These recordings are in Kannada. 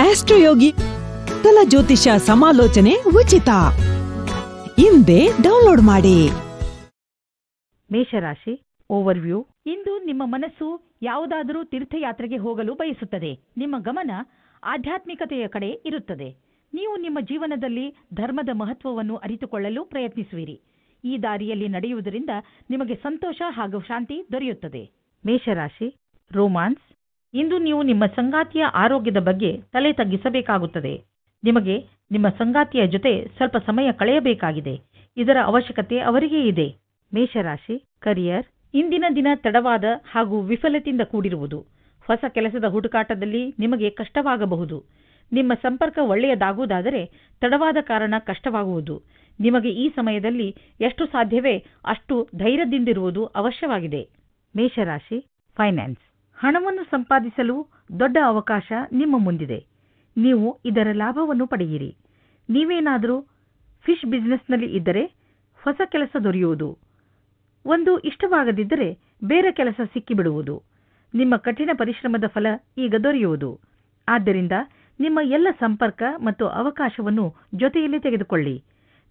ಆಸ್ಟ್ರೋಯೋಗಿ ಸಕಲ ಜ್ಯೋತಿಷ್ಯ ಸಮಾಲೋಚನೆ ಉಚಿತ. ಹಿಂದೆ ಡೌನ್ಲೋಡ್ ಮಾಡಿ. ಮೇಷರಾಶಿ ಓವರ್ವ್ಯೂ. ಇಂದು ನಿಮ್ಮ ಮನಸ್ಸು ಯಾವುದಾದರೂ ತೀರ್ಥಯಾತ್ರೆಗೆ ಹೋಗಲು ಬಯಸುತ್ತದೆ. ನಿಮ್ಮ ಗಮನ ಆಧ್ಯಾತ್ಮಿಕತೆಯ ಕಡೆ ಇರುತ್ತದೆ. ನೀವು ನಿಮ್ಮ ಜೀವನದಲ್ಲಿ ಧರ್ಮದ ಮಹತ್ವವನ್ನು ಅರಿತುಕೊಳ್ಳಲು ಪ್ರಯತ್ನಿಸುವಿರಿ. ಈ ದಾರಿಯಲ್ಲಿ ನಡೆಯುವುದರಿಂದ ನಿಮಗೆ ಸಂತೋಷ ಹಾಗೂ ಶಾಂತಿ ದೊರೆಯುತ್ತದೆ. ಮೇಷರಾಶಿ ರೋಮಾನ್ಸ್. ಇಂದು ನೀವು ನಿಮ್ಮ ಸಂಗಾತಿಯ ಆರೋಗ್ಯದ ಬಗ್ಗೆ ತಲೆ ತಗ್ಗಿಸಬೇಕಾಗುತ್ತದೆ. ನಿಮಗೆ ನಿಮ್ಮ ಸಂಗಾತಿಯ ಜೊತೆ ಸ್ವಲ್ಪ ಸಮಯ ಕಳೆಯಬೇಕಾಗಿದೆ. ಇದರ ಅವಶ್ಯಕತೆ ಅವರಿಗೆ ಇದೆ. ಮೇಷರಾಶಿ ಕರಿಯರ್. ಇಂದಿನ ದಿನ ತಡವಾದ ಹಾಗೂ ವಿಫಲತೆಯಿಂದ ಕೂಡಿರುವುದು. ಹೊಸ ಕೆಲಸದ ಹುಡುಕಾಟದಲ್ಲಿ ನಿಮಗೆ ಕಷ್ಟವಾಗಬಹುದು. ನಿಮ್ಮ ಸಂಪರ್ಕ ಒಳ್ಳೆಯದಾಗುವುದಾದರೆ ತಡವಾದ ಕಾರಣ ಕಷ್ಟವಾಗುವುದು. ನಿಮಗೆ ಈ ಸಮಯದಲ್ಲಿ ಎಷ್ಟು ಸಾಧ್ಯವೇ ಅಷ್ಟು ಧೈರ್ಯದಿಂದಿರುವುದು ಅವಶ್ಯವಾಗಿದೆ. ಮೇಷರಾಶಿ ಫೈನಾನ್ಸ್. ಹಣವನ್ನು ಸಂಪಾದಿಸಲು ದೊಡ್ಡ ಅವಕಾಶ ನಿಮ್ಮ ಮುಂದಿದೆ. ನೀವು ಇದರ ಲಾಭವನ್ನು ಪಡೆಯಿರಿ. ನೀವೇನಾದರೂ ಫಿಶ್ ಬಿಸಿನೆಸ್ನಲ್ಲಿ ಇದ್ದರೆ ಹೊಸ ಕೆಲಸ ದೊರೆಯುವುದು. ಒಂದು ಇಷ್ಟವಾಗದಿದ್ದರೆ ಬೇರೆ ಕೆಲಸ ಸಿಕ್ಕಿಬಿಡುವುದು. ನಿಮ್ಮ ಕಠಿಣ ಪರಿಶ್ರಮದ ಫಲ ಈಗ ದೊರೆಯುವುದು. ಆದ್ದರಿಂದ ನಿಮ್ಮ ಎಲ್ಲ ಸಂಪರ್ಕ ಮತ್ತು ಅವಕಾಶವನ್ನು ಜೊತೆಯಲ್ಲಿ ತೆಗೆದುಕೊಳ್ಳಿ.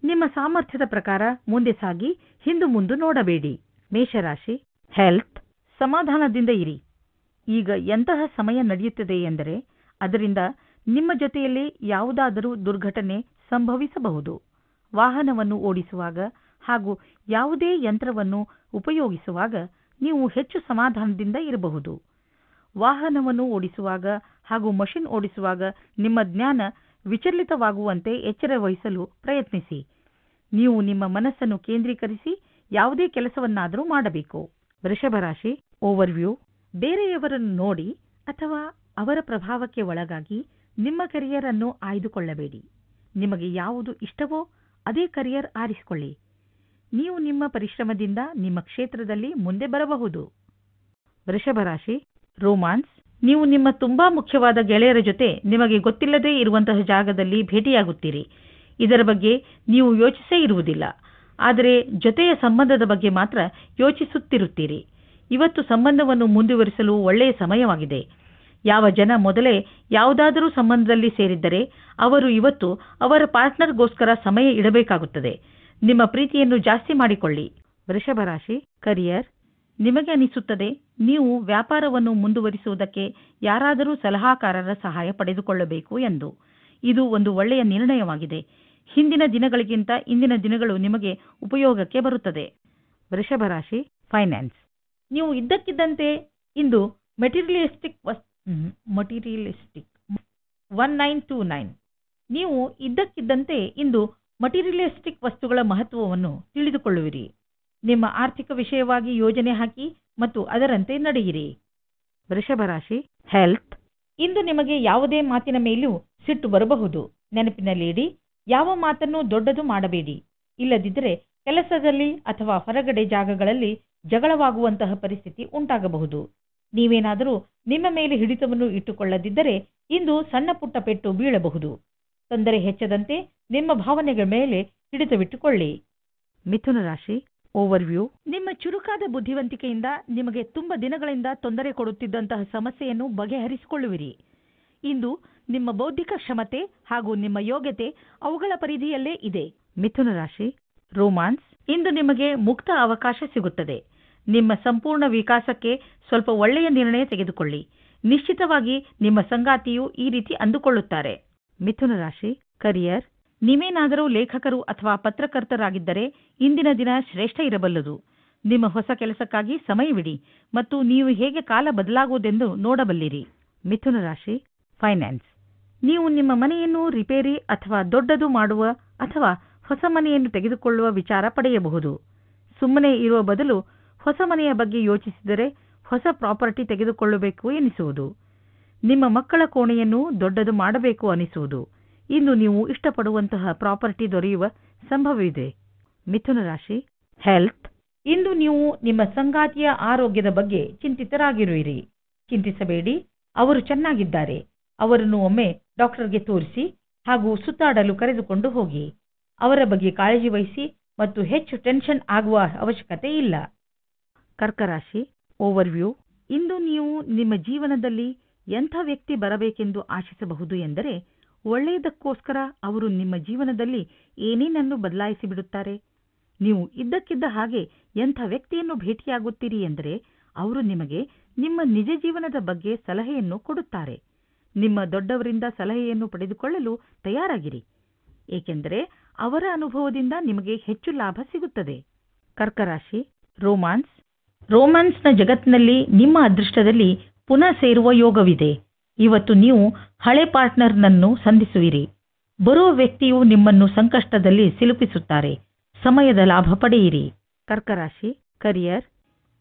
ನಿಮ್ಮ ಸಾಮರ್ಥ್ಯದ ಪ್ರಕಾರ ಮುಂದೆ ಸಾಗಿ ಹಿಂದು ಮುಂದೆ ನೋಡಬೇಡಿ. ಮೇಷರಾಶಿ ಹೆಲ್ತ್. ಸಮಾಧಾನದಿಂದ ಇರಿ. ಈಗ ಎಂತಹ ಸಮಯ ನಡೆಯುತ್ತದೆ ಎಂದರೆ ಅದರಿಂದ ನಿಮ್ಮ ಜೊತೆಯಲ್ಲಿ ಯಾವುದಾದರೂ ದುರ್ಘಟನೆ ಸಂಭವಿಸಬಹುದು. ವಾಹನವನ್ನು ಓಡಿಸುವಾಗ ಹಾಗೂ ಯಾವುದೇ ಯಂತ್ರವನ್ನು ಉಪಯೋಗಿಸುವಾಗ ನೀವು ಹೆಚ್ಚು ಸಮಾಧಾನದಿಂದ ಇರಬಹುದು. ವಾಹನವನ್ನು ಓಡಿಸುವಾಗ ಹಾಗೂ ಮಷಿನ್ ಓಡಿಸುವಾಗ ನಿಮ್ಮ ಜ್ಞಾನ ವಿಚಲಿತವಾಗುವಂತೆ ಎಚ್ಚರ ವಹಿಸಲು ಪ್ರಯತ್ನಿಸಿ. ನೀವು ನಿಮ್ಮ ಮನಸ್ಸನ್ನು ಕೇಂದ್ರೀಕರಿಸಿ ಯಾವುದೇ ಕೆಲಸವನ್ನಾದರೂ ಮಾಡಬೇಕು. ವೃಷಭರಾಶಿ ಓವರ್ವ್ಯೂ. ಬೇರೆಯವರನ್ನು ನೋಡಿ ಅಥವಾ ಅವರ ಪ್ರಭಾವಕ್ಕೆ ಒಳಗಾಗಿ ನಿಮ್ಮ ಕರಿಯರ್ ಅನ್ನು ಆಯ್ದುಕೊಳ್ಳಬೇಡಿ. ನಿಮಗೆ ಯಾವುದು ಇಷ್ಟವೋ ಅದೇ ಕರಿಯರ್ ಆರಿಸಿಕೊಳ್ಳಿ. ನೀವು ನಿಮ್ಮ ಪರಿಶ್ರಮದಿಂದ ನಿಮ್ಮ ಕ್ಷೇತ್ರದಲ್ಲಿ ಮುಂದೆ ಬರಬಹುದು. ವೃಷಭರಾಶಿ ರೋಮಾನ್ಸ್. ನೀವು ನಿಮ್ಮ ತುಂಬಾ ಮುಖ್ಯವಾದ ಗೆಳೆಯರ ಜೊತೆ ನಿಮಗೆ ಗೊತ್ತಿಲ್ಲದೇ ಇರುವಂತಹ ಜಾಗದಲ್ಲಿ ಭೇಟಿಯಾಗುತ್ತೀರಿ. ಇದರ ಬಗ್ಗೆ ನೀವು ಯೋಚಿಸೇ ಇರುವುದಿಲ್ಲ. ಆದರೆ ಜೊತೆಯ ಸಂಬಂಧದ ಬಗ್ಗೆ ಮಾತ್ರ ಯೋಚಿಸುತ್ತಿರುತ್ತೀರಿ. ಇವತ್ತು ಸಂಬಂಧವನ್ನು ಮುಂದುವರಿಸಲು ಒಳ್ಳೆಯ ಸಮಯವಾಗಿದೆ. ಯಾವ ಜನ ಮೊದಲೇ ಯಾವುದಾದರೂ ಸಂಬಂಧದಲ್ಲಿ ಸೇರಿದ್ದರೆ ಅವರು ಇವತ್ತು ಅವರ ಪಾರ್ಟ್ನರ್ಗೋಸ್ಕರ ಸಮಯ ಇಡಬೇಕಾಗುತ್ತದೆ. ನಿಮ್ಮ ಪ್ರೀತಿಯನ್ನು ಜಾಸ್ತಿ ಮಾಡಿಕೊಳ್ಳಿ. ವೃಷಭರಾಶಿ ಕರಿಯರ್. ನಿಮಗೆ ಅನಿಸುತ್ತದೆ ನೀವು ವ್ಯಾಪಾರವನ್ನು ಮುಂದುವರಿಸುವುದಕ್ಕೆ ಯಾರಾದರೂ ಸಲಹಾಕಾರರ ಸಹಾಯ ಪಡೆದುಕೊಳ್ಳಬೇಕು ಎಂದು. ಇದು ಒಂದು ಒಳ್ಳೆಯ ನಿರ್ಣಯವಾಗಿದೆ. ಹಿಂದಿನ ದಿನಗಳಿಗಿಂತ ಇಂದಿನ ದಿನಗಳು ನಿಮಗೆ ಉಪಯೋಗಕ್ಕೆ ಬರುತ್ತದೆ. ವೃಷಭರಾಶಿ ಫೈನಾನ್ಸ್. ನೀವು ಇದ್ದಕ್ಕಿದ್ದಂತೆ ಇಂದು ಮೆಟೀರಿಯಲಿಸ್ಟಿಕ್ 1929 ನೀವು ಇದ್ದಕ್ಕಿದ್ದಂತೆ ಇಂದು ಮಟೀರಿಯಲಿಸ್ಟಿಕ್ ವಸ್ತುಗಳ ಮಹತ್ವವನ್ನು ತಿಳಿದುಕೊಳ್ಳುವಿರಿ. ನಿಮ್ಮ ಆರ್ಥಿಕ ವಿಷಯವಾಗಿ ಯೋಜನೆ ಹಾಕಿ ಮತ್ತು ಅದರಂತೆ ನಡೆಯಿರಿ. ವೃಷಭರಾಶಿ ಹೆಲ್ತ್. ಇಂದು ನಿಮಗೆ ಯಾವುದೇ ಮಾತಿನ ಮೇಲೂ ಸಿಟ್ಟು ಬರಬಹುದು. ನೆನಪಿನಲ್ಲಿಡಿ, ಯಾವ ಮಾತನ್ನು ದೊಡ್ಡದು ಮಾಡಬೇಡಿ. ಇಲ್ಲದಿದ್ದರೆ ಕೆಲಸದಲ್ಲಿ ಅಥವಾ ಹೊರಗಡೆ ಜಾಗಗಳಲ್ಲಿ ಜಗಳವಾಗುವಂತಹ ಪರಿಸ್ಥಿತಿ ಉಂಟಾಗಬಹುದು. ನೀವೇನಾದರೂ ನಿಮ್ಮ ಮೇಲೆ ಹಿಡಿತವನ್ನು ಇಟ್ಟುಕೊಳ್ಳದಿದ್ದರೆ ಇಂದು ಸಣ್ಣ ಪುಟ್ಟ ಪೆಟ್ಟು ಬೀಳಬಹುದು. ತೊಂದರೆ ಹೆಚ್ಚದಂತೆ ನಿಮ್ಮ ಭಾವನೆಗಳ ಮೇಲೆ ಹಿಡಿತವಿಟ್ಟುಕೊಳ್ಳಿ. ಮಿಥುನ ರಾಶಿ ಓವರ್ವ್ಯೂ. ನಿಮ್ಮ ಚುರುಕಾದ ಬುದ್ಧಿವಂತಿಕೆಯಿಂದ ನಿಮಗೆ ತುಂಬ ದಿನಗಳಿಂದ ತೊಂದರೆ ಕೊಡುತ್ತಿದ್ದಂತಹ ಸಮಸ್ಯೆಯನ್ನು ಬಗೆಹರಿಸಿಕೊಳ್ಳುವಿರಿ. ಇಂದು ನಿಮ್ಮ ಬೌದ್ಧಿಕ ಕ್ಷಮತೆ ಹಾಗೂ ನಿಮ್ಮ ಯೋಗ್ಯತೆ ಅವುಗಳ ಪರಿಧಿಯಲ್ಲೇ ಇದೆ. ಮಿಥುನ ರಾಶಿ ರೋಮಾನ್ಸ್. ಇಂದು ನಿಮಗೆ ಮುಕ್ತ ಅವಕಾಶ ಸಿಗುತ್ತದೆ. ನಿಮ್ಮ ಸಂಪೂರ್ಣ ವಿಕಾಸಕ್ಕೆ ಸ್ವಲ್ಪ ಒಳ್ಳೆಯ ನಿರ್ಣಯ ತೆಗೆದುಕೊಳ್ಳಿ. ನಿಶ್ಚಿತವಾಗಿ ನಿಮ್ಮ ಸಂಗಾತಿಯು ಈ ರೀತಿ ಅಂದುಕೊಳ್ಳುತ್ತಾರೆ. ಮಿಥುನ ರಾಶಿ ಕರಿಯರ್. ನೀವೇನಾದರೂ ಲೇಖಕರು ಅಥವಾ ಪತ್ರಕರ್ತರಾಗಿದ್ದರೆ ಇಂದಿನ ದಿನ ಶ್ರೇಷ್ಠ ಇರಬಲ್ಲದು. ನಿಮ್ಮ ಹೊಸ ಕೆಲಸಕ್ಕಾಗಿ ಸಮಯವಿಡಿ ಮತ್ತು ನೀವು ಹೇಗೆ ಕಾಲ ಬದಲಾಗುವುದೆಂದು ನೋಡಬಲ್ಲಿರಿ. ಮಿಥುನ ರಾಶಿ ಫೈನಾನ್ಸ್. ನೀವು ನಿಮ್ಮ ಮನೆಯನ್ನು ರಿಪೇರಿ ಅಥವಾ ದೊಡ್ಡದು ಮಾಡುವ ಅಥವಾ ಹೊಸ ಮನೆಯನ್ನು ತೆಗೆದುಕೊಳ್ಳುವ ವಿಚಾರ ಪಡೆಯಬಹುದು. ಸುಮ್ಮನೆ ಇರುವ ಬದಲು ಹೊಸ ಮನೆಯ ಬಗ್ಗೆ ಯೋಚಿಸಿದರೆ ಹೊಸ ಪ್ರಾಪರ್ಟಿ ತೆಗೆದುಕೊಳ್ಳಬೇಕು ಎನಿಸುವುದು. ನಿಮ್ಮ ಮಕ್ಕಳ ಕೋಣೆಯನ್ನು ದೊಡ್ಡದು ಮಾಡಬೇಕು ಅನಿಸುವುದು. ಇಂದು ನೀವು ಇಷ್ಟಪಡುವಂತಹ ಪ್ರಾಪರ್ಟಿ ದೊರೆಯುವ ಸಂಭವವಿದೆ. ಮಿಥುನ ರಾಶಿ ಹೆಲ್ತ್. ಇಂದು ನೀವು ನಿಮ್ಮ ಸಂಗಾತಿಯ ಆರೋಗ್ಯದ ಬಗ್ಗೆ ಚಿಂತಿತರಾಗಿರುವಿರಿ. ಚಿಂತಿಸಬೇಡಿ, ಅವರು ಚೆನ್ನಾಗಿದ್ದಾರೆ. ಅವರನ್ನು ಒಮ್ಮೆ ಡಾಕ್ಟರ್ಗೆ ತೋರಿಸಿ ಹಾಗೂ ಸುತ್ತಾಡಲು ಕರೆದುಕೊಂಡು ಹೋಗಿ. ಅವರ ಬಗ್ಗೆ ಕಾಳಜಿ ವಹಿಸಿ ಮತ್ತು ಹೆಚ್ಚು ಟೆನ್ಷನ್ ಆಗುವ ಅವಶ್ಯಕತೆ ಇಲ್ಲ. ಕರ್ಕರಾಶಿ ಓವರ್ವ್ಯೂ. ಇಂದು ನೀವು ನಿಮ್ಮ ಜೀವನದಲ್ಲಿ ಎಂಥ ವ್ಯಕ್ತಿ ಬರಬೇಕೆಂದು ಆಶಿಸಬಹುದು ಎಂದರೆ, ಒಳ್ಳೆಯದಕ್ಕೋಸ್ಕರ ಅವರು ನಿಮ್ಮ ಜೀವನದಲ್ಲಿ ಏನೇನನ್ನು ಬದಲಾಯಿಸಿ ಬಿಡುತ್ತಾರೆ. ನೀವು ಇದ್ದಕ್ಕಿದ್ದ ಹಾಗೆ ಎಂಥ ವ್ಯಕ್ತಿಯನ್ನು ಭೇಟಿಯಾಗುತ್ತೀರಿ ಎಂದರೆ, ಅವರು ನಿಮಗೆ ನಿಮ್ಮ ನಿಜ ಜೀವನದ ಬಗ್ಗೆ ಸಲಹೆಯನ್ನು ಕೊಡುತ್ತಾರೆ. ನಿಮ್ಮ ದೊಡ್ಡವರಿಂದ ಸಲಹೆಯನ್ನು ಪಡೆದುಕೊಳ್ಳಲು ತಯಾರಾಗಿರಿ, ಏಕೆಂದರೆ ಅವರ ಅನುಭವದಿಂದ ನಿಮಗೆ ಹೆಚ್ಚು ಲಾಭ ಸಿಗುತ್ತದೆ. ಕರ್ಕರಾಶಿ, ರೋಮ್ಯಾನ್ಸ್ನ ಜಗತ್ತಿನಲ್ಲಿ ನಿಮ್ಮ ಅದೃಷ್ಟದಲ್ಲಿ ಪುನಃ ಸೇರುವ ಯೋಗವಿದೆ. ಇವತ್ತು ನೀವು ಹಳೆ ಪಾರ್ಟ್ನರ್ನನ್ನು ಸಂಧಿಸುವಿರಿ. ಬರುವ ವ್ಯಕ್ತಿಯು ನಿಮ್ಮನ್ನು ಸಂಕಷ್ಟದಲ್ಲಿ ಸಿಲುಕಿಸುತ್ತಾರೆ. ಸಮಯದ ಲಾಭ ಪಡೆಯಿರಿ. ಕರ್ಕರಾಶಿ, ಕರಿಯರ್.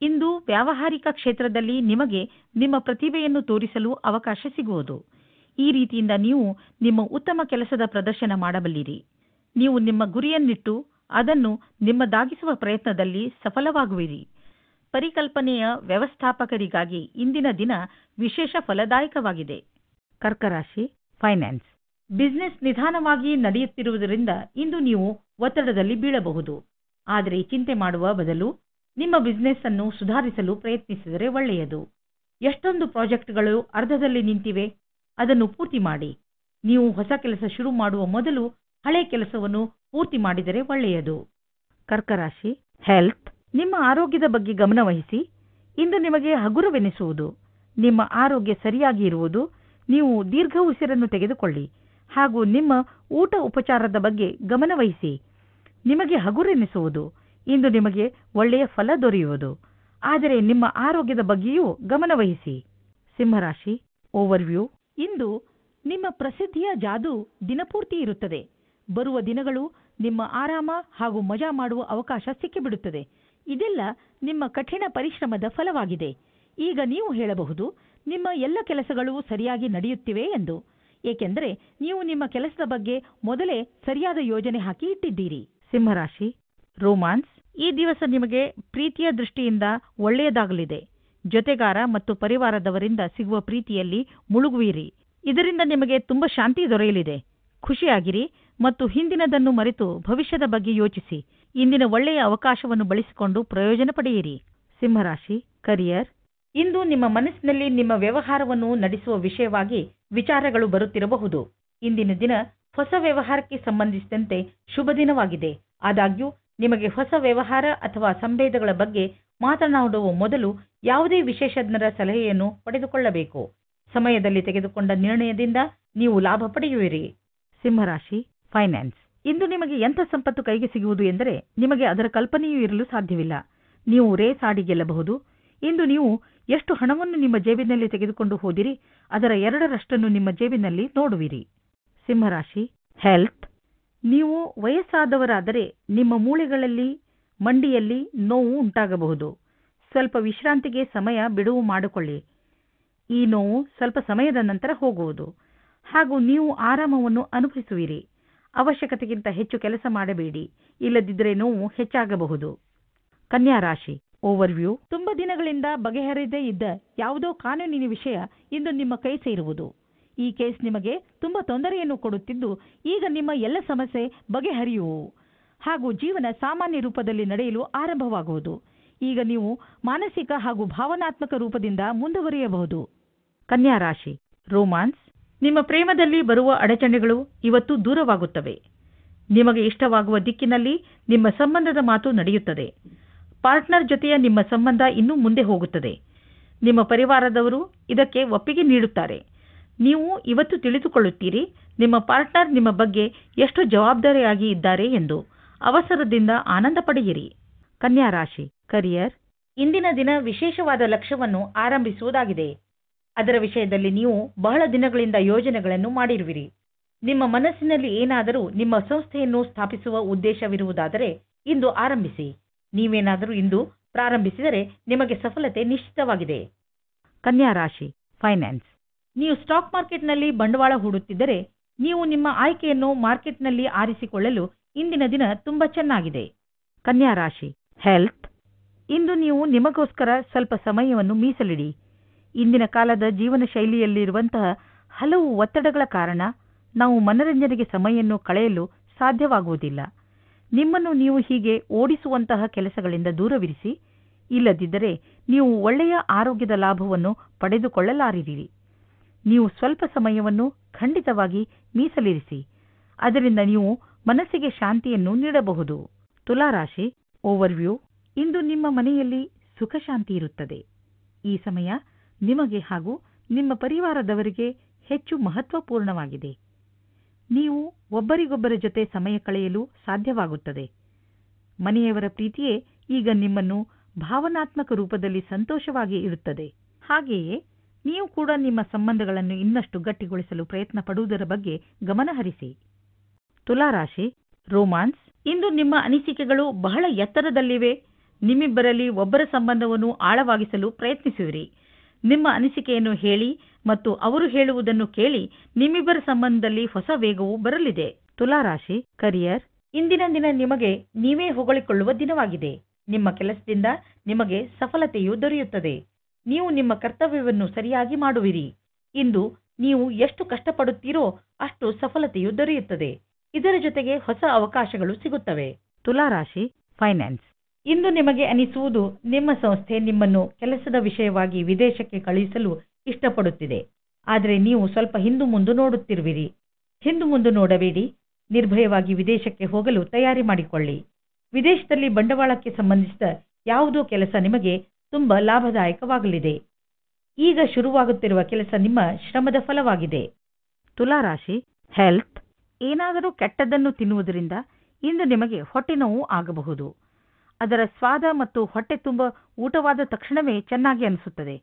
ಇಂದು ವ್ಯಾವಹಾರಿಕ ಕ್ಷೇತ್ರದಲ್ಲಿ ನಿಮಗೆ ನಿಮ್ಮ ಪ್ರತಿಭೆಯನ್ನು ತೋರಿಸಲು ಅವಕಾಶ ಸಿಗುವುದು. ಈ ರೀತಿಯಿಂದ ನೀವು ನಿಮ್ಮ ಉತ್ತಮ ಕೆಲಸದ ಪ್ರದರ್ಶನ ಮಾಡಬಲ್ಲಿರಿ. ನೀವು ನಿಮ್ಮ ಗುರಿಯನ್ನಿಟ್ಟು ಅದನ್ನು ನಿಮ್ಮದಾಗಿಸುವ ಪ್ರಯತ್ನದಲ್ಲಿ ಸಫಲವಾಗುವಿರಿ. ಪರಿಕಲ್ಪನೆಯ ವ್ಯವಸ್ಥಾಪಕರಿಗಾಗಿ ಇಂದಿನ ದಿನ ವಿಶೇಷ ಫಲದಾಯಕವಾಗಿದೆ. ಕರ್ಕರಾಶಿ, ಫೈನಾನ್ಸ್. ಬಿಸಿನೆಸ್ ನಿಧಾನವಾಗಿ ನಡೆಯುತ್ತಿರುವುದರಿಂದ ಇಂದು ನೀವು ಒತ್ತಡದಲ್ಲಿ ಬೀಳಬಹುದು. ಆದರೆ ಚಿಂತೆ ಮಾಡುವ ಬದಲು ನಿಮ್ಮ ಬಿಸಿನೆಸ್ ಅನ್ನು ಸುಧಾರಿಸಲು ಪ್ರಯತ್ನಿಸಿದರೆ ಒಳ್ಳೆಯದು. ಎಷ್ಟೊಂದು ಪ್ರಾಜೆಕ್ಟ್ಗಳು ಅರ್ಧದಲ್ಲಿ ನಿಂತಿವೆ, ಅದನ್ನು ಪೂರ್ತಿ ಮಾಡಿ. ನೀವು ಹೊಸ ಕೆಲಸ ಶುರು ಮಾಡುವ ಮೊದಲು ಹಳೆ ಕೆಲಸವನ್ನು ಪೂರ್ತಿ ಮಾಡಿದರೆ ಒಳ್ಳೆಯದು. ಕರ್ಕರಾಶಿ, ಹೆಲ್ತ್. ನಿಮ್ಮ ಆರೋಗ್ಯದ ಬಗ್ಗೆ ಗಮನವಹಿಸಿ. ಇಂದು ನಿಮಗೆ ಹಗುರವೆನಿಸುವುದು. ನಿಮ್ಮ ಆರೋಗ್ಯ ಸರಿಯಾಗಿ ಇರುವುದು. ನೀವು ದೀರ್ಘ ಉಸಿರನ್ನು ತೆಗೆದುಕೊಳ್ಳಿ ಹಾಗೂ ನಿಮ್ಮ ಊಟ ಉಪಚಾರದ ಬಗ್ಗೆ ಗಮನವಹಿಸಿ. ನಿಮಗೆ ಹಗುರೆನಿಸುವುದು. ಇಂದು ನಿಮಗೆ ಒಳ್ಳೆಯ ಫಲ ದೊರೆಯುವುದು. ಆದರೆ ನಿಮ್ಮ ಆರೋಗ್ಯದ ಬಗ್ಗೆಯೂ ಗಮನವಹಿಸಿ. ಸಿಂಹರಾಶಿ, ಓವರ್ವ್ಯೂ. ಇಂದು ನಿಮ್ಮ ಪ್ರಸಿದ್ಧಿಯ ಜಾದು ದಿನಪೂರ್ತಿ ಇರುತ್ತದೆ. ಬರುವ ದಿನಗಳು ನಿಮ್ಮ ಆರಾಮ ಹಾಗೂ ಮಜಾ ಮಾಡುವ ಅವಕಾಶ ಸಿಕ್ಕಿಬಿಡುತ್ತದೆ. ಇದೆಲ್ಲ ನಿಮ್ಮ ಕಠಿಣ ಪರಿಶ್ರಮದ ಫಲವಾಗಿದೆ. ಈಗ ನೀವು ಹೇಳಬಹುದು, ನಿಮ್ಮ ಎಲ್ಲ ಕೆಲಸಗಳು ಸರಿಯಾಗಿ ನಡೆಯುತ್ತಿವೆ ಎಂದು. ಏಕೆಂದರೆ ನೀವು ನಿಮ್ಮ ಕೆಲಸದ ಬಗ್ಗೆ ಮೊದಲೇ ಸರಿಯಾದ ಯೋಜನೆ ಹಾಕಿ ಇಟ್ಟಿದ್ದೀರಿ. ಸಿಂಹರಾಶಿ, ರೋಮಾನ್ಸ್. ಈ ದಿವಸ ನಿಮಗೆ ಪ್ರೀತಿಯ ದೃಷ್ಟಿಯಿಂದ ಒಳ್ಳೆಯದಾಗಲಿದೆ. ಜೊತೆಗಾರ ಮತ್ತು ಪರಿವಾರದವರಿಂದ ಸಿಗುವ ಪ್ರೀತಿಯಲ್ಲಿ ಮುಳುಗುವಿರಿ. ಇದರಿಂದ ನಿಮಗೆ ತುಂಬಾ ಶಾಂತಿ ದೊರೆಯಲಿದೆ. ಖುಷಿಯಾಗಿರಿ ಮತ್ತು ಹಿಂದಿನದನ್ನು ಮರೆತು ಭವಿಷ್ಯದ ಬಗ್ಗೆ ಯೋಚಿಸಿ. ಇಂದಿನ ಒಳ್ಳೆಯ ಅವಕಾಶವನ್ನು ಬಳಸಿಕೊಂಡು ಪ್ರಯೋಜನ ಪಡೆಯಿರಿ. ಸಿಂಹರಾಶಿ, ಕರಿಯರ್. ಇಂದು ನಿಮ್ಮ ಮನಸ್ಸಿನಲ್ಲಿ ನಿಮ್ಮ ವ್ಯವಹಾರವನ್ನು ನಡೆಸುವ ವಿಷಯವಾಗಿ ವಿಚಾರಗಳು ಬರುತ್ತಿರಬಹುದು. ಇಂದಿನ ದಿನ ಹೊಸ ವ್ಯವಹಾರಕ್ಕೆ ಸಂಬಂಧಿಸಿದಂತೆ ಶುಭ ದಿನವಾಗಿದೆ. ಆದಾಗ್ಯೂ ನಿಮಗೆ ಹೊಸ ವ್ಯವಹಾರ ಅಥವಾ ಸಂಭೇದಗಳ ಬಗ್ಗೆ ಮಾತನಾಡುವ ಮೊದಲು ಯಾವುದೇ ವಿಶೇಷಜ್ಞರ ಸಲಹೆಯನ್ನು ಪಡೆದುಕೊಳ್ಳಬೇಕು. ಸಮಯದಲ್ಲಿ ತೆಗೆದುಕೊಂಡ ನಿರ್ಣಯದಿಂದ ನೀವು ಲಾಭ ಪಡೆಯುವಿರಿ. ಸಿಂಹರಾಶಿ, ಫೈನಾನ್ಸ್. ಇಂದು ನಿಮಗೆ ಎಂಥ ಸಂಪತ್ತು ಕೈಗೆ ಸಿಗುವುದು ಎಂದರೆ ನಿಮಗೆ ಅದರ ಕಲ್ಪನೆಯೂ ಇರಲು ಸಾಧ್ಯವಿಲ್ಲ. ನೀವು ರೇಸ್ ಆಡಿ ಗೆಲ್ಲಬಹುದು. ಇಂದು ನೀವು ಎಷ್ಟು ಹಣವನ್ನು ನಿಮ್ಮ ಜೇಬಿನಲ್ಲಿ ತೆಗೆದುಕೊಂಡು ಹೋದಿರಿ, ಅದರ 2ರಷ್ಟನ್ನು ನಿಮ್ಮ ಜೇಬಿನಲ್ಲಿ ನೋಡುವಿರಿ. ಸಿಂಹರಾಶಿ, ಹೆಲ್ತ್. ನೀವು ವಯಸ್ಸಾದವರಾದರೆ ನಿಮ್ಮ ಮೂಳೆಗಳಲ್ಲಿ, ಮಂಡಿಯಲ್ಲಿ ನೋವು ಉಂಟಾಗಬಹುದು. ಸ್ವಲ್ಪ ವಿಶ್ರಾಂತಿಗೆ ಸಮಯ ಬಿಡುವು ಮಾಡಿಕೊಳ್ಳಿ. ಈ ನೋವು ಸ್ವಲ್ಪ ಸಮಯದ ನಂತರ ಹೋಗುವುದು ಹಾಗೂ ನೀವು ಆರಾಮವನ್ನು ಅನುಭವಿಸುವಿರಿ. ಅವಶ್ಯಕತೆಗಿಂತ ಹೆಚ್ಚು ಕೆಲಸ ಮಾಡಬೇಡಿ, ಇಲ್ಲದಿದ್ದರೆ ನೋವು ಹೆಚ್ಚಾಗಬಹುದು. ಕನ್ಯಾ ರಾಶಿ, ಓವರ್ವ್ಯೂ. ತುಂಬ ದಿನಗಳಿಂದ ಬಗೆಹರಿದೇ ಇದ್ದ ಯಾವುದೋ ಕಾನೂನಿನ ವಿಷಯ ಇಂದು ನಿಮ್ಮ ಕೈ ಸೇರುವುದು. ಈ ಕೇಸ್ ನಿಮಗೆ ತುಂಬ ತೊಂದರೆಯನ್ನು ಕೊಡುತ್ತಿದ್ದು ಈಗ ನಿಮ್ಮ ಎಲ್ಲ ಸಮಸ್ಯೆ ಬಗೆಹರಿಯುವು ಹಾಗೂ ಜೀವನ ಸಾಮಾನ್ಯ ರೂಪದಲ್ಲಿ ನಡೆಯಲು ಆರಂಭವಾಗುವುದು. ಈಗ ನೀವು ಮಾನಸಿಕ ಹಾಗೂ ಭಾವನಾತ್ಮಕ ರೂಪದಿಂದ ಮುಂದುವರಿಯಬಹುದು. ಕನ್ಯಾ ರಾಶಿ, ರೋಮಾನ್ಸ್. ನಿಮ್ಮ ಪ್ರೇಮದಲ್ಲಿ ಬರುವ ಅಡಚಣೆಗಳು ಇವತ್ತು ದೂರವಾಗುತ್ತವೆ. ನಿಮಗೆ ಇಷ್ಟವಾಗುವ ದಿಕ್ಕಿನಲ್ಲಿ ನಿಮ್ಮ ಸಂಬಂಧದ ಮಾತು ನಡೆಯುತ್ತದೆ. ಪಾರ್ಟ್ನರ್ ಜೊತೆಯ ನಿಮ್ಮ ಸಂಬಂಧ ಇನ್ನೂ ಮುಂದೆ ಹೋಗುತ್ತದೆ. ನಿಮ್ಮ ಪರಿವಾರದವರು ಇದಕ್ಕೆ ಒಪ್ಪಿಗೆ ನೀಡುತ್ತಾರೆ. ನೀವು ಇವತ್ತು ತಿಳಿದುಕೊಳ್ಳುತ್ತೀರಿ ನಿಮ್ಮ ಪಾರ್ಟ್ನರ್ ನಿಮ್ಮ ಬಗ್ಗೆ ಎಷ್ಟು ಜವಾಬ್ದಾರಿಯಾಗಿ ಇದ್ದಾರೆ ಎಂದು. ಅವಸರದಿಂದ ಆನಂದ ಪಡೆಯಿರಿ. ಕನ್ಯಾ ರಾಶಿ, ಕರಿಯರ್. ಇಂದಿನ ದಿನ ವಿಶೇಷವಾದ ಲಕ್ಷ್ಯವನ್ನು ಆರಂಭಿಸುವುದಾಗಿದೆ. ಅದರ ವಿಷಯದಲ್ಲಿ ನೀವು ಬಹಳ ದಿನಗಳಿಂದ ಯೋಜನೆಗಳನ್ನು ಮಾಡಿರುವಿರಿ. ನಿಮ್ಮ ಮನಸ್ಸಿನಲ್ಲಿ ಏನಾದರೂ ನಿಮ್ಮ ಸಂಸ್ಥೆಯನ್ನು ಸ್ಥಾಪಿಸುವ ಉದ್ದೇಶವಿರುವುದಾದರೆ ಇಂದು ಆರಂಭಿಸಿ. ನೀವೇನಾದರೂ ಇಂದು ಪ್ರಾರಂಭಿಸಿದರೆ ನಿಮಗೆ ಸಫಲತೆ ನಿಶ್ಚಿತವಾಗಿದೆ. ಕನ್ಯಾ ರಾಶಿ, ಫೈನಾನ್ಸ್. ನೀವು ಸ್ಟಾಕ್ ಮಾರ್ಕೆಟ್ನಲ್ಲಿ ಬಂಡವಾಳ ಹೂಡುತ್ತಿದ್ದರೆ ನೀವು ನಿಮ್ಮ ಆಯ್ಕೆಯನ್ನು ಮಾರ್ಕೆಟ್ನಲ್ಲಿ ಆರಿಸಿಕೊಳ್ಳಲು ಇಂದಿನ ದಿನ ತುಂಬಾ ಚೆನ್ನಾಗಿದೆ. ಕನ್ಯಾ ರಾಶಿ, ಹೆಲ್ತ್. ಇಂದು ನೀವು ನಿಮಗೋಸ್ಕರ ಸ್ವಲ್ಪ ಸಮಯವನ್ನು ಮೀಸಲಿಡಿ. ಇಂದಿನ ಕಾಲದ ಜೀವನ ಶೈಲಿಯಲ್ಲಿರುವಂತಹ ಹಲವು ಒತ್ತಡಗಳ ಕಾರಣ ನಾವು ಮನರಂಜನೆಗೆ ಸಮಯವನ್ನು ಕಳೆಯಲು ಸಾಧ್ಯವಾಗುವುದಿಲ್ಲ. ನಿಮ್ಮನ್ನು ನೀವು ಹೀಗೆ ಓಡಿಸುವಂತಹ ಕೆಲಸಗಳಿಂದ ದೂರವಿರಿಸಿ. ಇಲ್ಲದಿದ್ದರೆ ನೀವು ಒಳ್ಳೆಯ ಆರೋಗ್ಯದ ಲಾಭವನ್ನು ಪಡೆದುಕೊಳ್ಳಲಾರಿರಿ. ನೀವು ಸ್ವಲ್ಪ ಸಮಯವನ್ನು ಖಂಡಿತವಾಗಿ ಮೀಸಲಿರಿಸಿ. ಅದರಿಂದ ನೀವು ಮನಸ್ಸಿಗೆ ಶಾಂತಿಯನ್ನು ನೀಡಬಹುದು. ತುಲಾರಾಶಿ ಓವರ್ವ್ಯೂ. ಇಂದು ನಿಮ್ಮ ಮನೆಯಲ್ಲಿ ಸುಖ ಶಾಂತಿ ಇರುತ್ತದೆ. ಈ ಸಮಯ ನಿಮಗೆ ಹಾಗೂ ನಿಮ್ಮ ಪರಿವಾರದವರಿಗೆ ಹೆಚ್ಚು ಮಹತ್ವಪೂರ್ಣವಾಗಿದೆ. ನೀವು ಒಬ್ಬರಿಗೊಬ್ಬರ ಜೊತೆ ಸಮಯ ಕಳೆಯಲು ಸಾಧ್ಯವಾಗುತ್ತದೆ. ಮನೆಯವರ ಪ್ರೀತಿಯೇ ಈಗ ನಿಮ್ಮನ್ನು ಭಾವನಾತ್ಮಕ ರೂಪದಲ್ಲಿ ಸಂತೋಷವಾಗಿ ಇರುತ್ತದೆ. ಹಾಗೆಯೇ ನೀವು ಕೂಡ ನಿಮ್ಮ ಸಂಬಂಧಗಳನ್ನು ಇನ್ನಷ್ಟು ಗಟ್ಟಿಗೊಳಿಸಲು ಪ್ರಯತ್ನ ಪಡುವುದರ ಬಗ್ಗೆ ಗಮನಹರಿಸಿ. ತುಲಾರಾಶಿ ರೋಮಾನ್ಸ್. ಇಂದು ನಿಮ್ಮ ಅನಿಸಿಕೆಗಳು ಬಹಳ ಎತ್ತರದಲ್ಲಿವೆ. ನಿಮ್ಮಿಬ್ಬರಲ್ಲಿ ಒಬ್ಬರ ಸಂಬಂಧವನ್ನು ಆಳವಾಗಿಸಲು ಪ್ರಯತ್ನಿಸುವಿರಿ. ನಿಮ್ಮ ಅನಿಸಿಕೆಯನ್ನು ಹೇಳಿ ಮತ್ತು ಅವರು ಹೇಳುವುದನ್ನು ಕೇಳಿ ನಿಮ್ಮಿಬ್ಬರ ಸಂಬಂಧದಲ್ಲಿ ಹೊಸ ವೇಗವು ಬರಲಿದೆ. ತುಲಾರಾಶಿ ಕರಿಯರ್. ಇಂದಿನ ದಿನ ನಿಮಗೆ ನೀವೇ ಹೊಗಳಿಕೊಳ್ಳುವ ದಿನವಾಗಿದೆ. ನಿಮ್ಮ ಕೆಲಸದಿಂದ ನಿಮಗೆ ಸಫಲತೆಯು ದೊರೆಯುತ್ತದೆ. ನೀವು ನಿಮ್ಮ ಕರ್ತವ್ಯವನ್ನು ಸರಿಯಾಗಿ ಮಾಡುವಿರಿ. ಇಂದು ನೀವು ಎಷ್ಟು ಕಷ್ಟಪಡುತ್ತೀರೋ ಅಷ್ಟು ಸಫಲತೆಯು ದೊರೆಯುತ್ತದೆ. ಇದರ ಜೊತೆಗೆ ಹೊಸ ಅವಕಾಶಗಳು ಸಿಗುತ್ತವೆ. ತುಲಾರಾಶಿ ಫೈನಾನ್ಸ್. ಇಂದು ನಿಮಗೆ ಅನಿಸುವುದು ನಿಮ್ಮ ಸಂಸ್ಥೆ ನಿಮ್ಮನ್ನು ಕೆಲಸದ ವಿಷಯವಾಗಿ ವಿದೇಶಕ್ಕೆ ಕಳುಹಿಸಲು ಇಷ್ಟಪಡುತ್ತಿದೆ. ಆದರೆ ನೀವು ಸ್ವಲ್ಪ ಹಿಂದು ಮುಂದೆ ನೋಡುತ್ತಿರುವಿರಿ. ಹಿಂದು ಮುಂದೆ ನೋಡಬೇಡಿ. ನಿರ್ಭಯವಾಗಿ ವಿದೇಶಕ್ಕೆ ಹೋಗಲು ತಯಾರಿ ಮಾಡಿಕೊಳ್ಳಿ. ವಿದೇಶದಲ್ಲಿ ಬಂಡವಾಳಕ್ಕೆ ಸಂಬಂಧಿಸಿದ ಯಾವುದೋ ಕೆಲಸ ನಿಮಗೆ ತುಂಬಾ ಲಾಭದಾಯಕವಾಗಲಿದೆ. ಈಗ ಶುರುವಾಗುತ್ತಿರುವ ಕೆಲಸ ನಿಮ್ಮ ಶ್ರಮದ ಫಲವಾಗಿದೆ. ತುಲಾರಾಶಿ ಹೆಲ್ತ್. ಏನಾದರೂ ಕೆಟ್ಟದ್ದನ್ನು ತಿನ್ನುವುದರಿಂದ ಇಂದು ನಿಮಗೆ ಹೊಟ್ಟೆ ನೋವು ಆಗಬಹುದು. ಅದರ ಸ್ವಾದ ಮತ್ತು ಹೊಟ್ಟೆ ತುಂಬ ಊಟವಾದ ತಕ್ಷಣವೇ ಚೆನ್ನಾಗಿ ಅನಿಸುತ್ತದೆ.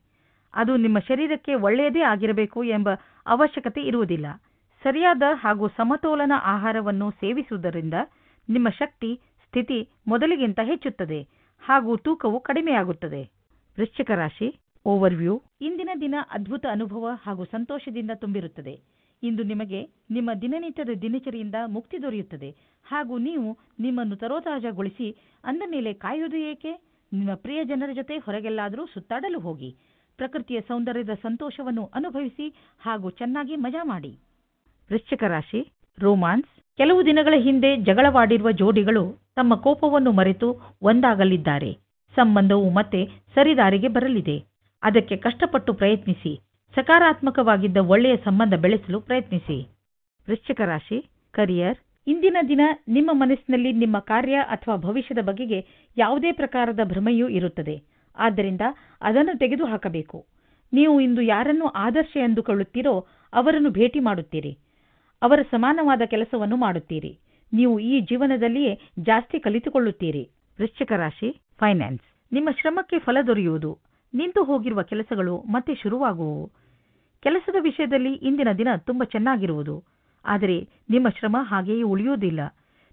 ಅದು ನಿಮ್ಮ ಶರೀರಕ್ಕೆ ಒಳ್ಳೆಯದೇ ಆಗಿರಬೇಕು ಎಂಬ ಅವಶ್ಯಕತೆ ಇರುವುದಿಲ್ಲ. ಸರಿಯಾದ ಹಾಗೂ ಸಮತೋಲನ ಆಹಾರವನ್ನು ಸೇವಿಸುವುದರಿಂದ ನಿಮ್ಮ ಶಕ್ತಿ ಸ್ಥಿತಿ ಮೊದಲಿಗಿಂತ ಹೆಚ್ಚುತ್ತದೆ ಹಾಗೂ ತೂಕವು ಕಡಿಮೆಯಾಗುತ್ತದೆ. ವೃಶ್ಚಿಕ ರಾಶಿ ಓವರ್ವ್ಯೂ. ಇಂದಿನ ದಿನ ಅದ್ಭುತ ಅನುಭವ ಹಾಗೂ ಸಂತೋಷದಿಂದ ತುಂಬಿರುತ್ತದೆ. ಇಂದು ನಿಮಗೆ ನಿಮ್ಮ ದಿನನಿತ್ಯದ ದಿನಚರಿಯಿಂದ ಮುಕ್ತಿ ದೊರೆಯುತ್ತದೆ ಹಾಗೂ ನೀವು ನಿಮ್ಮನ್ನು ತರೋತಾಜಾಗೊಳಿಸಿ ಅಂದ ಮೇಲೆ ಕಾಯುವುದು ಏಕೆ? ನಿಮ್ಮ ಪ್ರಿಯ ಜನರ ಜೊತೆ ಹೊರಗೆಲ್ಲಾದರೂ ಸುತ್ತಾಡಲು ಹೋಗಿ. ಪ್ರಕೃತಿಯ ಸೌಂದರ್ಯದ ಸಂತೋಷವನ್ನು ಅನುಭವಿಸಿ ಹಾಗೂ ಚೆನ್ನಾಗಿ ಮಜಾ ಮಾಡಿ. ವೃಶ್ಚಿಕ ರಾಶಿ ರೋಮಾನ್ಸ್. ಕೆಲವು ದಿನಗಳ ಹಿಂದೆ ಜಗಳವಾಡಿರುವ ಜೋಡಿಗಳು ತಮ್ಮ ಕೋಪವನ್ನು ಮರೆತು ಒಂದಾಗಲಿದ್ದಾರೆ. ಸಂಬಂಧವು ಮತ್ತೆ ಸರಿದಾರಿಗೆ ಬರಲಿದೆ. ಅದಕ್ಕೆ ಕಷ್ಟಪಟ್ಟು ಪ್ರಯತ್ನಿಸಿ. ಸಕಾರಾತ್ಮಕವಾಗಿದ್ದ ಒಳ್ಳೆಯ ಸಂಬಂಧ ಬೆಳೆಸಲು ಪ್ರಯತ್ನಿಸಿ. ವೃಶ್ಚಿಕ ರಾಶಿ ಕರಿಯರ್. ಇಂದಿನ ದಿನ ನಿಮ್ಮ ಮನಸ್ಸಿನಲ್ಲಿ ನಿಮ್ಮ ಕಾರ್ಯ ಅಥವಾ ಭವಿಷ್ಯದ ಬಗೆಗೆ ಯಾವುದೇ ಪ್ರಕಾರದ ಭ್ರಮೆಯೂ ಇರುತ್ತದೆ. ಆದ್ದರಿಂದ ಅದನ್ನು ತೆಗೆದುಹಾಕಬೇಕು. ನೀವು ಇಂದು ಯಾರನ್ನು ಆದರ್ಶ ಎಂದುಕೊಳ್ಳುತ್ತೀರೋ ಅವರನ್ನು ಭೇಟಿ ಮಾಡುತ್ತೀರಿ. ಅವರ ಸಮಾನವಾದ ಕೆಲಸವನ್ನು ಮಾಡುತ್ತೀರಿ. ನೀವು ಈ ಜೀವನದಲ್ಲಿಯೇ ಜಾಸ್ತಿ ಕಲಿತುಕೊಳ್ಳುತ್ತೀರಿ. ವೃಶ್ಚಿಕ ರಾಶಿ ಫೈನಾನ್ಸ್. ನಿಮ್ಮ ಶ್ರಮಕ್ಕೆ ಫಲ ದೊರೆಯುವುದು. ನಿಂತು ಹೋಗಿರುವ ಕೆಲಸಗಳು ಮತ್ತೆ ಶುರುವಾಗುವು. ಕೆಲಸದ ವಿಷಯದಲ್ಲಿ ಇಂದಿನ ದಿನ ತುಂಬ ಚೆನ್ನಾಗಿರುವುದು. ಆದರೆ ನಿಮ್ಮ ಶ್ರಮ ಹಾಗೆಯೇ ಉಳಿಯುವುದಿಲ್ಲ.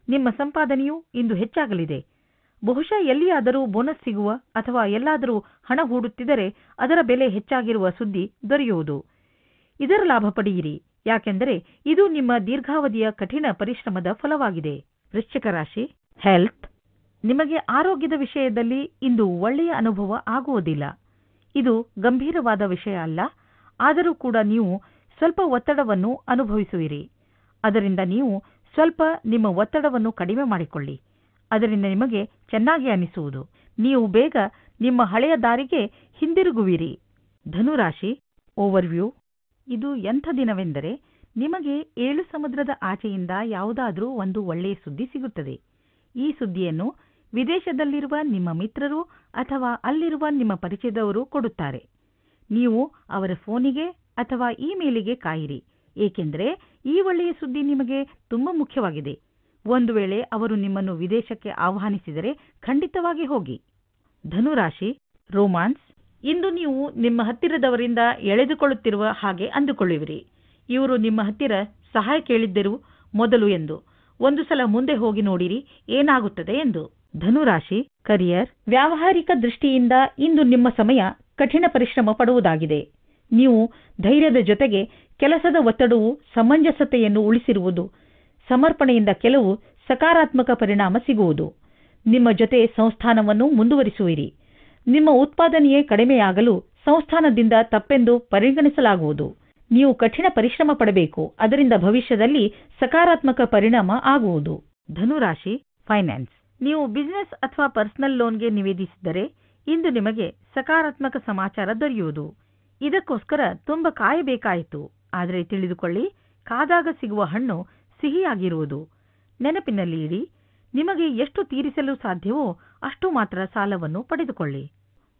ನಿಮ್ಮ ಸಂಪಾದನೆಯು ಇಂದು ಹೆಚ್ಚಾಗಲಿದೆ. ಬಹುಶಃ ಎಲ್ಲಿಯಾದರೂ ಬೋನಸ್ ಸಿಗುವ ಅಥವಾ ಎಲ್ಲಾದರೂ ಹಣ ಹೂಡುತ್ತಿದ್ದರೆ ಅದರ ಬೆಲೆ ಹೆಚ್ಚಾಗಿರುವ ಸುದ್ದಿ ದೊರೆಯುವುದು. ಇದರ ಲಾಭ ಪಡೆಯಿರಿ. ಯಾಕೆಂದರೆ ಇದು ನಿಮ್ಮ ದೀರ್ಘಾವಧಿಯ ಕಠಿಣ ಪರಿಶ್ರಮದ ಫಲವಾಗಿದೆ. ವೃಶ್ಚಿಕ ರಾಶಿ ಹೆಲ್ತ್. ನಿಮಗೆ ಆರೋಗ್ಯದ ವಿಷಯದಲ್ಲಿ ಇಂದು ಒಳ್ಳೆಯ ಅನುಭವ ಆಗುವುದಿಲ್ಲ. ಇದು ಗಂಭೀರವಾದ ವಿಷಯ ಅಲ್ಲ. ಆದರೂ ಕೂಡ ನೀವು ಸ್ವಲ್ಪ ಒತ್ತಡವನ್ನು ಅನುಭವಿಸುವಿರಿ. ಅದರಿಂದ ನೀವು ಸ್ವಲ್ಪ ನಿಮ್ಮ ಒತ್ತಡವನ್ನು ಕಡಿಮೆ ಮಾಡಿಕೊಳ್ಳಿ. ಅದರಿಂದ ನಿಮಗೆ ಚೆನ್ನಾಗಿ ಅನಿಸುವುದು. ನೀವು ಬೇಗ ನಿಮ್ಮ ಹಳೆಯ ದಾರಿಗೆ ಹಿಂದಿರುಗುವಿರಿ. ಧನುರಾಶಿ ಓವರ್ವ್ಯೂ. ಇದು ಎಂಥ ದಿನವೆಂದರೆ ನಿಮಗೆ 7 ಸಮುದ್ರದ ಆಚೆಯಿಂದ ಯಾವುದಾದರೂ ಒಂದು ಒಳ್ಳೆಯ ಸುದ್ದಿ ಸಿಗುತ್ತದೆ. ಈ ಸುದ್ದಿಯನ್ನು ವಿದೇಶದಲ್ಲಿರುವ ನಿಮ್ಮ ಮಿತ್ರರು ಅಥವಾ ಅಲ್ಲಿರುವ ನಿಮ್ಮ ಪರಿಚಯದವರು ಕೊಡುತ್ತಾರೆ. ನೀವು ಅವರ ಫೋನಿಗೆ ಅಥವಾ ಇಮೇಲಿಗೆ ಕಾಯಿರಿ. ಏಕೆಂದರೆ ಈ ಒಳ್ಳೆಯ ಸುದ್ದಿ ನಿಮಗೆ ತುಂಬಾ ಮುಖ್ಯವಾಗಿದೆ. ಒಂದು ವೇಳೆ ಅವರು ನಿಮ್ಮನ್ನು ವಿದೇಶಕ್ಕೆ ಆಹ್ವಾನಿಸಿದರೆ ಖಂಡಿತವಾಗಿ ಹೋಗಿ. ಧನುರಾಶಿ ರೋಮಾನ್ಸ್. ಇಂದು ನೀವು ನಿಮ್ಮ ಹತ್ತಿರದವರಿಂದ ಎಳೆದುಕೊಳ್ಳುತ್ತಿರುವ ಹಾಗೆ ಅಂದುಕೊಳ್ಳುವಿರಿ. ಇವರು ನಿಮ್ಮ ಹತ್ತಿರ ಸಹಾಯ ಕೇಳಿದ್ದರು ಮೊದಲು ಎಂದು. ಒಂದು ಸಲ ಮುಂದೆ ಹೋಗಿ ನೋಡಿರಿ ಏನಾಗುತ್ತದೆ ಎಂದು. ಧನುರಾಶಿ ಕರಿಯರ್. ವ್ಯಾವಹಾರಿಕ ದೃಷ್ಟಿಯಿಂದ ಇಂದು ನಿಮ್ಮ ಸಮಯ ಕಠಿಣ ಪರಿಶ್ರಮ ಪಡುವುದಾಗಿದೆ. ನೀವು ಧೈರ್ಯದ ಜೊತೆಗೆ ಕೆಲಸದ ಒತ್ತಡವು ಸಮಂಜಸತೆಯನ್ನು ಉಳಿಸಿರುವುದು. ಸಮರ್ಪಣೆಯಿಂದ ಕೆಲವು ಸಕಾರಾತ್ಮಕ ಪರಿಣಾಮ ಸಿಗುವುದು. ನಿಮ್ಮ ಜೊತೆ ಸಂಸ್ಥಾನವನ್ನು ಮುಂದುವರಿಸುವಿರಿ. ನಿಮ್ಮ ಉತ್ಪಾದನೆಯೇ ಕಡಿಮೆಯಾಗಲು ಸಂಸ್ಥಾನದಿಂದ ತಪ್ಪೆಂದು ಪರಿಗಣಿಸಲಾಗುವುದು. ನೀವು ಕಠಿಣ ಪರಿಶ್ರಮ ಪಡಬೇಕು. ಅದರಿಂದ ಭವಿಷ್ಯದಲ್ಲಿ ಸಕಾರಾತ್ಮಕ ಪರಿಣಾಮ ಆಗುವುದು. ಧನುರಾಶಿ ಫೈನಾನ್ಸ್. ನೀವು ಬಿಸಿನೆಸ್ ಅಥವಾ ಪರ್ಸನಲ್ ಲೋನ್ಗೆ ನಿವೇದಿಸಿದರೆ ಇಂದು ನಿಮಗೆ ಸಕಾರಾತ್ಮಕ ಸಮಾಚಾರ ದೊರೆಯುವುದು. ಇದಕ್ಕೋಸ್ಕರ ತುಂಬ ಕಾಯಬೇಕಾಯಿತು. ಆದರೆ ತಿಳಿದುಕೊಳ್ಳಿ, ಕಾದಾಗ ಸಿಗುವ ಹಣ್ಣು ಸಿಹಿಯಾಗಿರುವುದು. ನೆನಪಿನಲ್ಲಿ ಇಡಿ, ನಿಮಗೆ ಎಷ್ಟು ತೀರಿಸಲು ಸಾಧ್ಯವೋ ಅಷ್ಟು ಮಾತ್ರ ಸಾಲವನ್ನು ಪಡೆದುಕೊಳ್ಳಿ.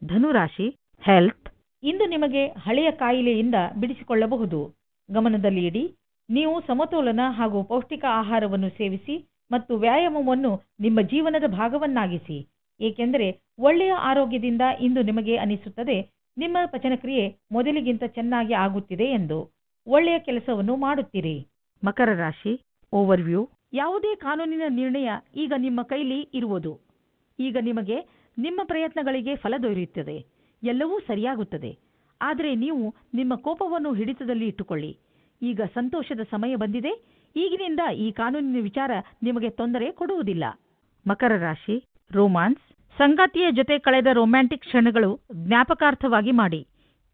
ಧನುರಾಶಿ, ಹೆಲ್ತ್. ಇಂದು ನಿಮಗೆ ಹಳೆಯ ಕಾಯಿಲೆಯಿಂದ ಬಿಡಿಸಿಕೊಳ್ಳಬಹುದು. ಗಮನದಲ್ಲಿ ಇಡಿ, ನೀವು ಸಮತೋಲನ ಹಾಗೂ ಪೌಷ್ಟಿಕ ಆಹಾರವನ್ನು ಸೇವಿಸಿ ಮತ್ತು ವ್ಯಾಯಾಮವನ್ನು ನಿಮ್ಮ ಜೀವನದ ಭಾಗವನ್ನಾಗಿಸಿ. ಏಕೆಂದರೆ ಒಳ್ಳೆಯ ಆರೋಗ್ಯದಿಂದ ಇಂದು ನಿಮಗೆ ಅನಿಸುತ್ತದೆ ನಿಮ್ಮ ಪಚನಕ್ರಿಯೆ ಮೊದಲಿಗಿಂತ ಚೆನ್ನಾಗಿ ಆಗುತ್ತಿದೆ ಎಂದು. ಒಳ್ಳೆಯ ಕೆಲಸವನ್ನು ಮಾಡುತ್ತೀರಿ. ಮಕರ ರಾಶಿ, ಓವರ್ವ್ಯೂ. ಯಾವುದೇ ಕಾನೂನಿನ ನಿರ್ಣಯ ಈಗ ನಿಮ್ಮ ಕೈಲಿ ಇರುವುದು. ಈಗ ನಿಮಗೆ ನಿಮ್ಮ ಪ್ರಯತ್ನಗಳಿಗೆ ಫಲ ದೊರೆಯುತ್ತದೆ. ಎಲ್ಲವೂ ಸರಿಯಾಗುತ್ತದೆ. ಆದರೆ ನೀವು ನಿಮ್ಮ ಕೋಪವನ್ನು ಹಿಡಿತದಲ್ಲಿ ಇಟ್ಟುಕೊಳ್ಳಿ. ಈಗ ಸಂತೋಷದ ಸಮಯ ಬಂದಿದೆ. ಈಗಿನಿಂದ ಈ ಕಾನೂನಿನ ವಿಚಾರ ನಿಮಗೆ ತೊಂದರೆ ಕೊಡುವುದಿಲ್ಲ. ಮಕರ ರಾಶಿ, ರೋಮಾನ್ಸ್. ಸಂಗಾತಿಯ ಜೊತೆ ಕಳೆದ ರೊಮ್ಯಾಂಟಿಕ್ ಕ್ಷಣಗಳು ಜ್ಞಾಪಕಾರ್ಥವಾಗಿ ಮಾಡಿ.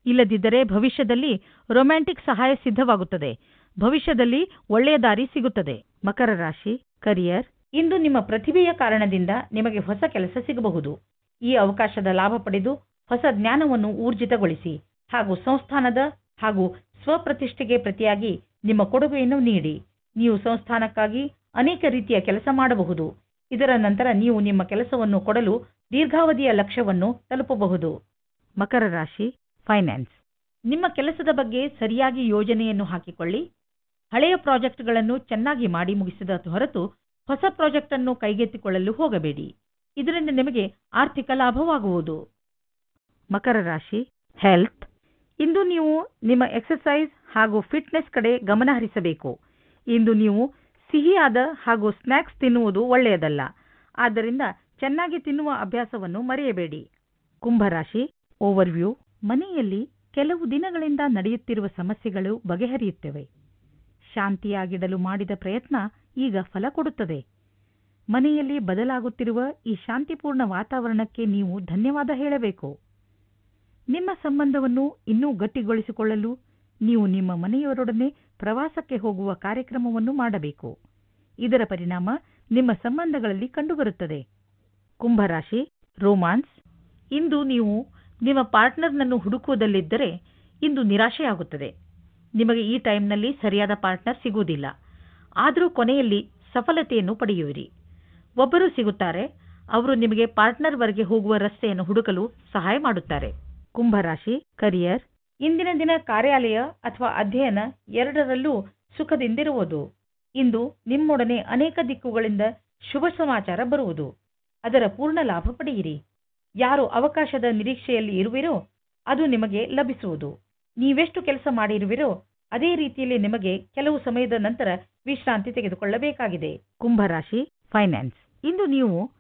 ಇಲ್ಲದಿದ್ದರೆ ಭವಿಷ್ಯದಲ್ಲಿ ರೊಮ್ಯಾಂಟಿಕ್ ಸಹಾಯ ಸಿದ್ಧವಾಗುತ್ತದೆ. ಭವಿಷ್ಯದಲ್ಲಿ ಒಳ್ಳೆಯ ದಾರಿ ಸಿಗುತ್ತದೆ. ಮಕರ ರಾಶಿ, ಕರಿಯರ್. ಇಂದು ನಿಮ್ಮ ಪ್ರತಿಭೆಯ ಕಾರಣದಿಂದ ನಿಮಗೆ ಹೊಸ ಕೆಲಸ ಸಿಗಬಹುದು. ಈ ಅವಕಾಶದ ಲಾಭ ಪಡೆದು ಹೊಸ ಜ್ಞಾನವನ್ನು ಊರ್ಜಿತಗೊಳಿಸಿ ಹಾಗೂ ಸಂಸ್ಥಾನದ ಹಾಗೂ ಸ್ವಪ್ರತಿಷ್ಠೆಗೆ ಪ್ರತಿಯಾಗಿ ನಿಮ್ಮ ಕೊಡುಗೆಯನ್ನು ನೀಡಿ. ನೀವು ಸಂಸ್ಥಾನಕ್ಕಾಗಿ ಅನೇಕ ರೀತಿಯ ಕೆಲಸ ಮಾಡಬಹುದು. ಇದರ ನಂತರ ನೀವು ನಿಮ್ಮ ಕೆಲಸವನ್ನು ಕೊಡಲು ದೀರ್ಘಾವಧಿಯ ಲಕ್ಷ್ಯವನ್ನು ತಲುಪಬಹುದು. ಮಕರ ರಾಶಿ, ಫೈನಾನ್ಸ್. ನಿಮ್ಮ ಕೆಲಸದ ಬಗ್ಗೆ ಸರಿಯಾಗಿ ಯೋಜನೆಯನ್ನು ಹಾಕಿಕೊಳ್ಳಿ. ಹಳೆಯ ಪ್ರಾಜೆಕ್ಟ್ಗಳನ್ನು ಚೆನ್ನಾಗಿ ಮಾಡಿ ಮುಗಿಸಿದ ಹೊರತು ಹೊಸ ಪ್ರಾಜೆಕ್ಟ್ ಅನ್ನು ಕೈಗೆತ್ತಿಕೊಳ್ಳಲು ಹೋಗಬೇಡಿ. ಇದರಿಂದ ನಿಮಗೆ ಆರ್ಥಿಕ ಲಾಭವಾಗುವುದು. ಮಕರ ರಾಶಿ, ಹೆಲ್ತ್. ಇಂದು ನೀವು ನಿಮ್ಮ ಎಕ್ಸರ್ಸೈಸ್ ಹಾಗೂ ಫಿಟ್ನೆಸ್ ಕಡೆ ಗಮನ ಹರಿಸಬೇಕು. ಇಂದು ನೀವು ಸಿಹಿಯಾದ ಹಾಗೂ ಸ್ನ್ಯಾಕ್ಸ್ ತಿನ್ನುವುದು ಒಳ್ಳೆಯದಲ್ಲ. ಆದ್ದರಿಂದ ಚೆನ್ನಾಗಿ ತಿನ್ನುವ ಅಭ್ಯಾಸವನ್ನು ಮರೆಯಬೇಡಿ. ಕುಂಭರಾಶಿ, ಓವರ್ವ್ಯೂ. ಮನೆಯಲ್ಲಿ ಕೆಲವು ದಿನಗಳಿಂದ ನಡೆಯುತ್ತಿರುವ ಸಮಸ್ಯೆಗಳು ಬಗೆಹರಿಯುತ್ತವೆ. ಶಾಂತಿಯಾಗಿಡಲು ಮಾಡಿದ ಪ್ರಯತ್ನ ಈಗ ಫಲ ಕೊಡುತ್ತದೆ. ಮನೆಯಲ್ಲಿ ಬದಲಾಗುತ್ತಿರುವ ಈ ಶಾಂತಿಪೂರ್ಣ ವಾತಾವರಣಕ್ಕೆ ನೀವು ಧನ್ಯವಾದ ಹೇಳಬೇಕು. ನಿಮ್ಮ ಸಂಬಂಧವನ್ನು ಇನ್ನೂ ಗಟ್ಟಿಗೊಳಿಸಿಕೊಳ್ಳಲು ನೀವು ನಿಮ್ಮ ಮನೆಯವರೊಡನೆ ಪ್ರವಾಸಕ್ಕೆ ಹೋಗುವ ಕಾರ್ಯಕ್ರಮವನ್ನು ಮಾಡಬೇಕು. ಇದರ ಪರಿಣಾಮ ನಿಮ್ಮ ಸಂಬಂಧಗಳಲ್ಲಿ ಕಂಡುಬರುತ್ತದೆ. ಕುಂಭರಾಶಿ, ರೋಮಾನ್ಸ್. ಇಂದು ನೀವು ನಿಮ್ಮ ಪಾರ್ಟ್ನರ್ನನ್ನು ಹುಡುಕುವುದಲ್ಲಿದ್ದರೆ ಇಂದು ನಿರಾಶೆಯಾಗುತ್ತದೆ. ನಿಮಗೆ ಈ ಟೈಮ್ನಲ್ಲಿ ಸರಿಯಾದ ಪಾರ್ಟ್ನರ್ ಸಿಗುವುದಿಲ್ಲ. ಆದರೂ ಕೊನೆಯಲ್ಲಿ ಸಫಲತೆಯನ್ನು ಪಡೆಯುವಿರಿ. ಒಬ್ಬರು ಸಿಗುತ್ತಾರೆ. ಅವರು ನಿಮಗೆ ಪಾರ್ಟ್ನರ್ವರೆಗೆ ಹೋಗುವ ರಸ್ತೆಯನ್ನು ಹುಡುಕಲು ಸಹಾಯ ಮಾಡುತ್ತಾರೆ. ಕುಂಭರಾಶಿ, ಕರಿಯರ್. ಇಂದಿನ ದಿನ ಕಾರ್ಯಾಲಯ ಅಥವಾ ಅಧ್ಯಯನ ಎರಡರಲ್ಲೂ ಸುಖದಿಂದಿರುವುದು. ಇಂದು ನಿಮ್ಮೊಡನೆ ಅನೇಕ ದಿಕ್ಕುಗಳಿಂದ ಶುಭ ಸಮಾಚಾರ ಬರುವುದು. ಅದರ ಪೂರ್ಣ ಲಾಭ ಪಡೆಯಿರಿ. ಯಾರು ಅವಕಾಶದ ನಿರೀಕ್ಷೆಯಲ್ಲಿ ಇರುವಿರೋ ಅದು ನಿಮಗೆ ಲಭಿಸುವುದು. ನೀವೆಷ್ಟು ಕೆಲಸ ಮಾಡಿರುವಿರೋ ಅದೇ ರೀತಿಯಲ್ಲಿ ನಿಮಗೆ ಕೆಲವು ಸಮಯದ ನಂತರ ವಿಶ್ರಾಂತಿ ತೆಗೆದುಕೊಳ್ಳಬೇಕಾಗಿದೆ. ಕುಂಭರಾಶಿ, ಫೈನಾನ್ಸ್. ಇಂದು ನೀವು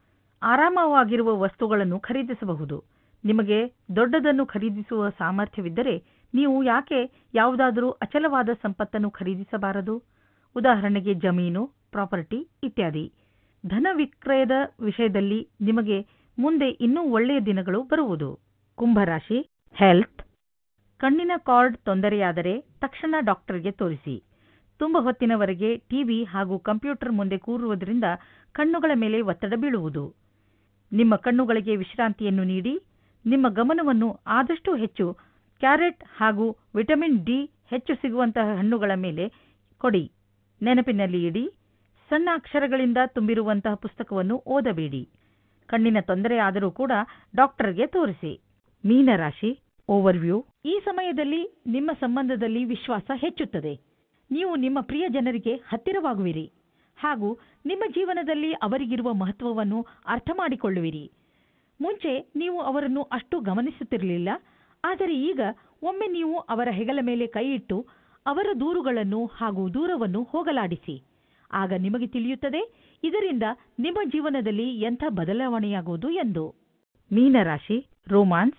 ಆರಾಮವಾಗಿರುವ ವಸ್ತುಗಳನ್ನು ಖರೀದಿಸಬಹುದು. ನಿಮಗೆ ದೊಡ್ಡದನ್ನು ಖರೀದಿಸುವ ಸಾಮರ್ಥ್ಯವಿದ್ದರೆ ನೀವು ಯಾಕೆ ಯಾವುದಾದರೂ ಅಚಲವಾದ ಸಂಪತ್ತನ್ನು ಖರೀದಿಸಬಾರದು? ಉದಾಹರಣೆಗೆ ಜಮೀನು, ಪ್ರಾಪರ್ಟಿ ಇತ್ಯಾದಿ. ಧನ ವಿಕ್ರಯದ ವಿಷಯದಲ್ಲಿ ನಿಮಗೆ ಮುಂದೆ ಇನ್ನೂ ಒಳ್ಳೆಯ ದಿನಗಳು ಬರುವುದು. ಕುಂಭರಾಶಿ, ಹೆಲ್ತ್. ಕಣ್ಣಿನ ಕಾರ್ಡ್ ತೊಂದರೆಯಾದರೆ ತಕ್ಷಣ ಡಾಕ್ಟರ್ಗೆ ತೋರಿಸಿ. ತುಂಬ ಹೊತ್ತಿನವರೆಗೆ ಟಿವಿ ಹಾಗೂ ಕಂಪ್ಯೂಟರ್ ಮುಂದೆ ಕೂರುವುದರಿಂದ ಕಣ್ಣುಗಳ ಮೇಲೆ ಒತ್ತಡ ಬೀಳುವುದು. ನಿಮ್ಮ ಕಣ್ಣುಗಳಿಗೆ ವಿಶ್ರಾಂತಿಯನ್ನು ನೀಡಿ. ನಿಮ್ಮ ಗಮನವನ್ನು ಆದಷ್ಟು ಹೆಚ್ಚು ಕ್ಯಾರೆಟ್ ಹಾಗೂ ವಿಟಮಿನ್ ಡಿ ಹೆಚ್ಚು ಸಿಗುವಂತಹ ಹಣ್ಣುಗಳ ಮೇಲೆ ಕೊಡಿ. ನೆನಪಿನಲ್ಲಿ ಇಡಿ, ಸಣ್ಣ ಅಕ್ಷರಗಳಿಂದ ತುಂಬಿರುವಂತಹ ಪುಸ್ತಕವನ್ನು ಓದಬೇಡಿ. ಕಣ್ಣಿನ ತೊಂದರೆ ಆದರೂ ಕೂಡ ಡಾಕ್ಟರ್ಗೆ ತೋರಿಸಿ. ಮೀನರಾಶಿ, ಓವರ್ವ್ಯೂ. ಈ ಸಮಯದಲ್ಲಿ ನಿಮ್ಮ ಸಂಬಂಧದಲ್ಲಿ ವಿಶ್ವಾಸ ಹೆಚ್ಚುತ್ತದೆ. ನೀವು ನಿಮ್ಮ ಪ್ರಿಯ ಜನರಿಗೆ ಹತ್ತಿರವಾಗುವಿರಿ ಹಾಗೂ ನಿಮ್ಮ ಜೀವನದಲ್ಲಿ ಅವರಿಗಿರುವ ಮಹತ್ವವನ್ನು ಅರ್ಥ ಮಾಡಿಕೊಳ್ಳುವಿರಿ. ಮುಂಚೆ ನೀವು ಅವರನ್ನು ಅಷ್ಟು ಗಮನಿಸುತ್ತಿರಲಿಲ್ಲ. ಆದರೆ ಈಗ ಒಮ್ಮೆ ನೀವು ಅವರ ಹೆಗಲ ಮೇಲೆ ಕೈಯಿಟ್ಟು ಅವರ ದೂರುಗಳನ್ನು ಹಾಗೂ ದೂರವನ್ನು ಹೋಗಲಾಡಿಸಿ. ಆಗ ನಿಮಗೆ ತಿಳಿಯುತ್ತದೆ ಇದರಿಂದ ನಿಮ್ಮ ಜೀವನದಲ್ಲಿ ಎಂಥ ಬದಲಾವಣೆಯಾಗುವುದು ಎಂದು. ಮೀನರಾಶಿ, ರೋಮಾನ್ಸ್.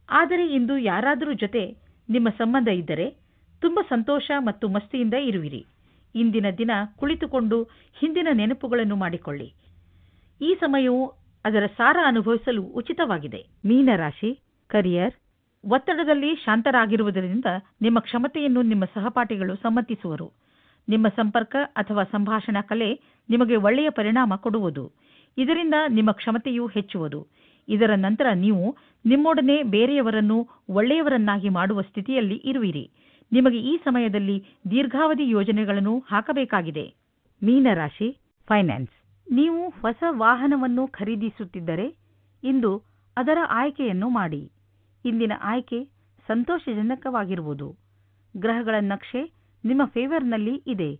ಆದರೆ ಇಂದು ಯಾರಾದರೂ ಜೊತೆ ನಿಮ್ಮ ಸಂಬಂಧ ಇದ್ದರೆ ತುಂಬ ಸಂತೋಷ ಮತ್ತು ಮಸ್ತಿಯಿಂದ ಇರುವಿರಿ. ಇಂದಿನ ದಿನ ಕುಳಿತುಕೊಂಡು ಹಿಂದಿನ ನೆನಪುಗಳನ್ನು ಮಾಡಿಕೊಳ್ಳಿ. ಈ ಸಮಯವು ಅದರ ಸಾರ ಅನುಭವಿಸಲು ಉಚಿತವಾಗಿದೆ. ಮೀನರಾಶಿ, ಕರಿಯರ್. ಒತ್ತಡದಲ್ಲಿ ಶಾಂತರಾಗಿರುವುದರಿಂದ ನಿಮ್ಮ ಕ್ಷಮತೆಯನ್ನು ನಿಮ್ಮ ಸಹಪಾಠಿಗಳು ಸಮ್ಮತಿಸುವರು. ನಿಮ್ಮ ಸಂಪರ್ಕ ಅಥವಾ ಸಂಭಾಷಣಾ ಕಲೆ ನಿಮಗೆ ಒಳ್ಳೆಯ ಪರಿಣಾಮ ಕೊಡುವುದು. ಇದರಿಂದ ನಿಮ್ಮ ಕ್ಷಮತೆಯೂ ಹೆಚ್ಚುವುದು. ಇದರ ನಂತರ ನೀವು ನಿಮ್ಮೊಡನೆ ಬೇರೆಯವರನ್ನು ಒಳ್ಳೆಯವರನ್ನಾಗಿ ಮಾಡುವ ಸ್ಥಿತಿಯಲ್ಲಿ ಇರುವಿರಿ. ನಿಮಗೆ ಈ ಸಮಯದಲ್ಲಿ ದೀರ್ಘಾವಧಿ ಯೋಜನೆಗಳನ್ನು ಹಾಕಬೇಕಾಗಿದೆ. ಮೀನರಾಶಿ, ಫೈನಾನ್ಸ್. ನೀವು ಹೊಸ ವಾಹನವನ್ನು ಖರೀದಿಸುತ್ತಿದ್ದರೆ ಇಂದು ಅದರ ಆಯ್ಕೆಯನ್ನು ಮಾಡಿ. ಇಂದಿನ ಆಯ್ಕೆ ಸಂತೋಷಜನಕವಾಗಿರುವುದು. ಗ್ರಹಗಳ ನಕ್ಷೆ ನಿಮ್ಮ ಫೇವರ್ನಲ್ಲಿ ಇದೆ.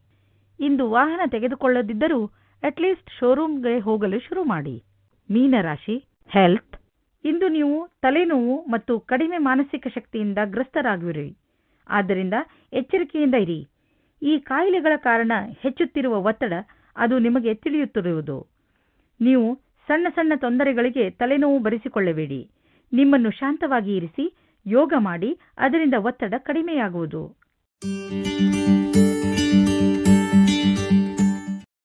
ಇಂದು ವಾಹನ ತೆಗೆದುಕೊಳ್ಳದಿದ್ದರೂ ಅಟ್ಲೀಸ್ಟ್ ಶೋರೂಮ್ಗೆ ಹೋಗಲು ಶುರು ಮಾಡಿ. ಮೀನರಾಶಿ, ಹೆಲ್ತ್. ಇಂದು ನೀವು ತಲೆನೋವು ಮತ್ತು ಕಡಿಮೆ ಮಾನಸಿಕ ಶಕ್ತಿಯಿಂದ ಗ್ರಸ್ತರಾಗುವಿರಿ. ಆದ್ದರಿಂದ ಎಚ್ಚರಿಕೆಯಿಂದ ಇರಿ. ಈ ಕಾಯಿಲೆಗಳ ಕಾರಣ ಹೆಚ್ಚುತ್ತಿರುವ ಒತ್ತಡ ಅದು ನಿಮಗೆ ತಿಳಿಯುತ್ತಿರುವುದು. ನೀವು ಸಣ್ಣ ಸಣ್ಣ ತೊಂದರೆಗಳಿಗೆ ತಲೆನೋವು ಬರೆಸಿಕೊಳ್ಳಬೇಡಿ. ನಿಮ್ಮನ್ನು ಶಾಂತವಾಗಿ ಇರಿಸಿ ಯೋಗ ಮಾಡಿ, ಅದರಿಂದ ಒತ್ತಡ ಕಡಿಮೆಯಾಗುವುದು.